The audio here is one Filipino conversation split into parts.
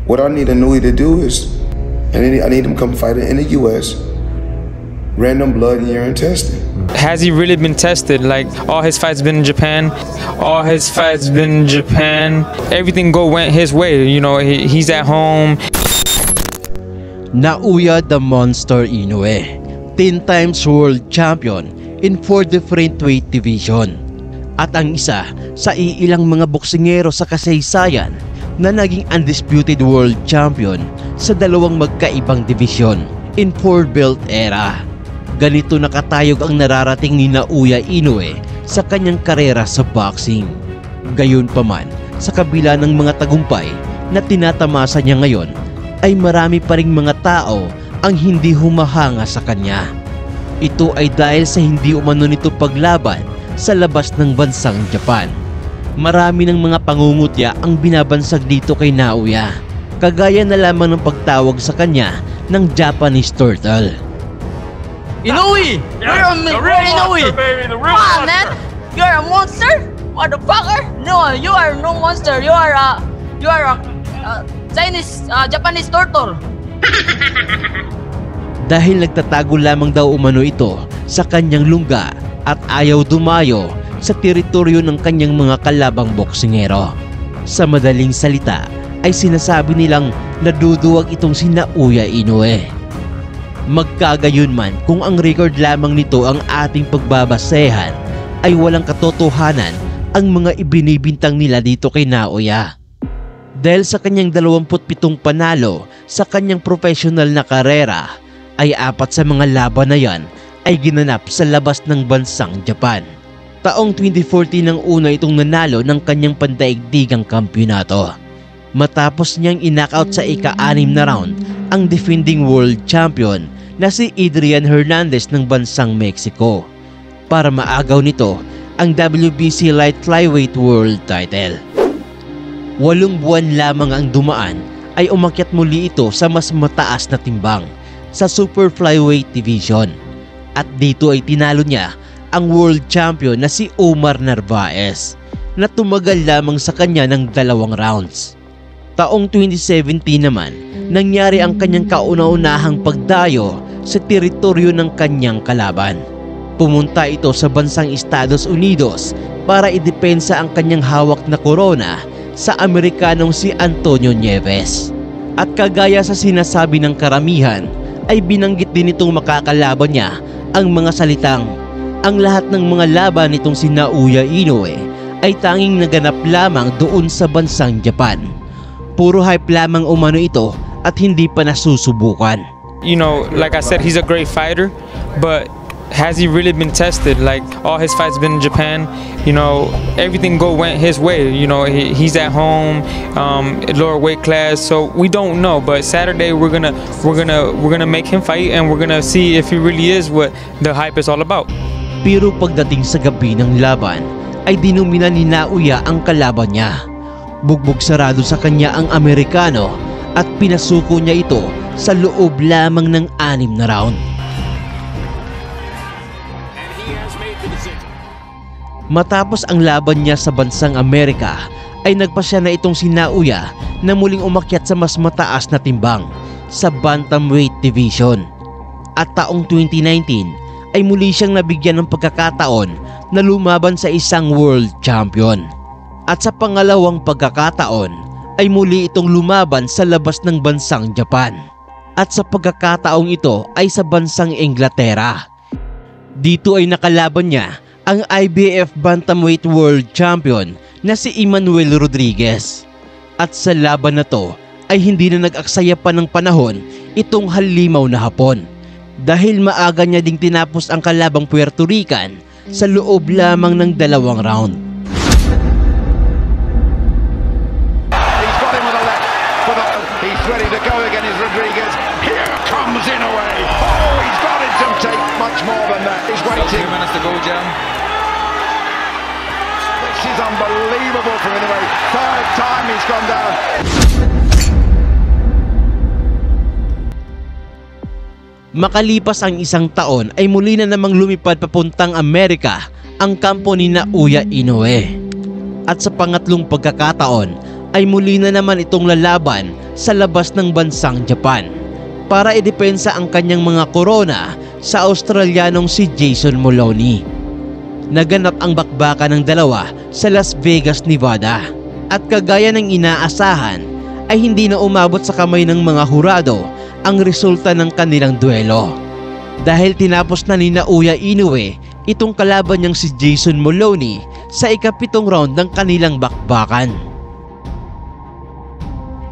What I need Inoue to do is, I need him to come fight in the U.S. Random blood and urine testing. Has he really been tested? Like, all his fights been in Japan. Everything went his way. You know, he's at home. Naoya the Monster Inoue, 10 times world champion in 4 different weight division. At ang isa sa iilang mga boksingero sa kasaysayan na naging undisputed world champion sa dalawang magkaibang division in 4 belt era. Ganito nakatayog ang nararating ni Naoya Inoue sa kanyang karera sa boxing. Gayunpaman, sa kabila ng mga tagumpay na tinatamasa niya ngayon, ay marami pa ring mga tao ang hindi humahanga sa kanya. Ito ay dahil sa hindi umano nito paglaban sa labas ng bansang Japan. Marami ng mga pangungutya ang binabansag dito kay Naoya, kagaya na lamang ng pagtawag sa kanya ng Japanese Turtle. Inoue! Yeah, the real monster, baby, the real monster. Man, you're a monster? Motherfucker? No, you are no monster. You are a Japanese turtle. Dahil nagtatago lamang daw umano ito sa kanyang lungga at ayaw dumayo sa teritoryo ng kanyang mga kalabang boksingero. Sa madaling salita ay sinasabi nilang naduduwag itong si Naoya Inoue. Magkagayon man kung ang record lamang nito ang ating pagbabasehan, ay walang katotohanan ang mga ibinibintang nila dito kay Naoya. Dahil sa kanyang 27 panalo sa kanyang professional na karera, ay 4 sa mga laban na yan ay ginanap sa labas ng bansang Japan. Taong 2014 nang una itong nanalo ng kanyang pandaigdigang kampyonato. Matapos niyang in-knockout sa ika-6 na round ang defending world champion na si Adrian Hernandez ng bansang Mexico, para maagaw nito ang WBC Light Flyweight World title. 8 buwan lamang ang dumaan ay umakyat muli ito sa mas mataas na timbang sa Super Flyweight Division, at dito ay tinalo niya ang world champion na si Omar Narvaez na tumagal lamang sa kanya ng 2 rounds. Taong 2017 naman, nangyari ang kanyang kauna-unahang pagdayo sa teritoryo ng kanyang kalaban. Pumunta ito sa bansang Estados Unidos para idepensa ang kanyang hawak na korona sa Amerikanong si Antonio Nieves. At kagaya sa sinasabi ng karamihan, ay binanggit din itong makakalaban niya ang mga salitang, ang lahat ng mga laban nitong si Naoya Inoue ay tanging naganap lamang doon sa bansang Japan. Puro hype lamang umano ito at hindi pa nasusubukan. You know, like I said, he's a great fighter, but has he really been tested? Like, all his fights been in Japan. You know, everything went his way. You know, he's at home, lower weight class, so we don't know. But Saturday we're gonna make him fight, and we're gonna see if he really is what the hype is all about. Pero pagdating sa gabi ng laban, ay dinumina ni Naoya ang kalaban niya. Bugbog sarado sa kanya ang Amerikano at pinasuko niya ito sa loob lamang ng 6 na round. Matapos ang laban niya sa bansang Amerika, ay nagpasya na itong si Naoya na muling umakyat sa mas mataas na timbang sa bantamweight division. At taong 2019 ay muli siyang nabigyan ng pagkakataon na lumaban sa isang world champion. At sa pangalawang pagkakataon ay muli itong lumaban sa labas ng bansang Japan. At sa pagkakataong ito ay sa bansang Inglaterra. Dito ay nakalaban niya ang IBF Bantamweight World Champion na si Emmanuel Rodriguez. At sa laban na to ay hindi na nag-aksaya pa ng panahon itong halimaw na Hapon, dahil maaga niya ding tinapos ang kalabang Puerto Rican sa loob lamang ng 2 round. He's ready to go again, is Rodriguez. Here comes Inoue. Oh, he's got it to take much more than that. He's waiting. 2 minutes to go, Jam. This is unbelievable from Inoue. 3rd time he's gone down. Makalipas ang 1 taon ay muli na namang lumipad papuntang Amerika ang kampo ni Naoya Inoue. At sa pangatlong pagkakataon ay muli na naman itong lalaban sa labas ng bansang Japan para idepensa ang kanyang mga korona sa Australianong si Jason Moloney. Naganap ang bakbakan ng dalawa sa Las Vegas, Nevada, at kagaya ng inaasahan ay hindi na umabot sa kamay ng mga hurado ang resulta ng kanilang duelo. Dahil tinapos na ni Naoya Inoue itong kalaban niyang si Jason Moloney sa ika-7 round ng kanilang bakbakan.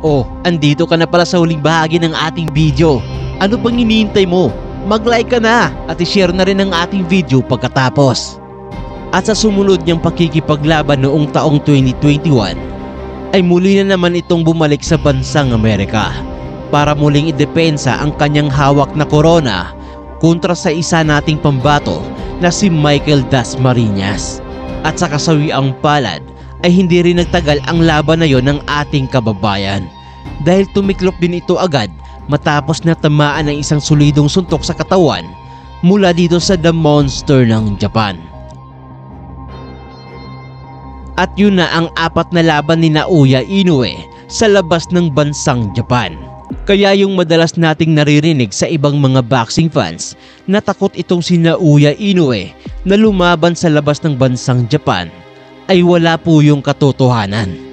Oh, andito ka na pala sa huling bahagi ng ating video. Ano pang hinihintay mo? Mag-like ka na at i-share na rin ang ating video pagkatapos. At sa sumunod niyang pakikipaglaban noong taong 2021 ay muli na naman itong bumalik sa bansang Amerika para muling idepensa ang kanyang hawak na korona kontra sa isa nating pambato na si Michael Dasmariñas. At sa kasawiang palad ay hindi rin nagtagal ang laban na yon ng ating kababayan dahil tumiklop din ito agad matapos na tamaan ng isang solidong suntok sa katawan mula dito sa The Monster ng Japan. At yun na ang 4 na laban ni Naoya Inoue sa labas ng bansang Japan. Kaya yung madalas nating naririnig sa ibang mga boxing fans na takot itong si Naoya Inoue na lumaban sa labas ng bansang Japan ay wala po yung katotohanan.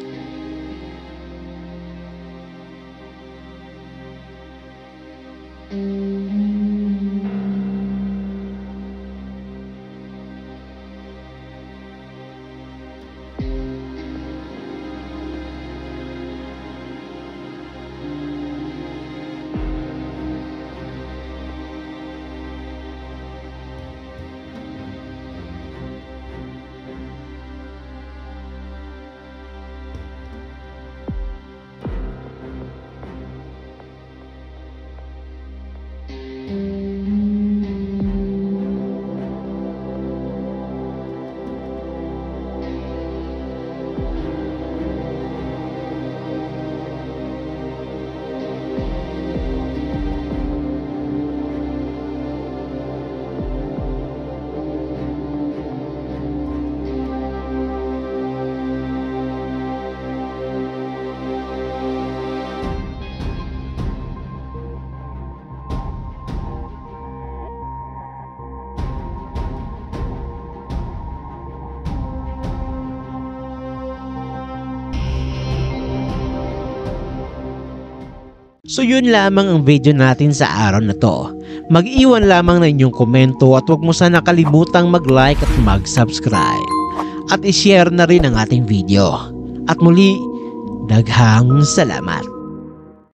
So yun lamang ang video natin sa araw na to. Mag-iwan lamang na inyong komento at huwag mo sana kalimutang mag-like at mag-subscribe. At i-share na rin ang ating video. At muli, daghang salamat.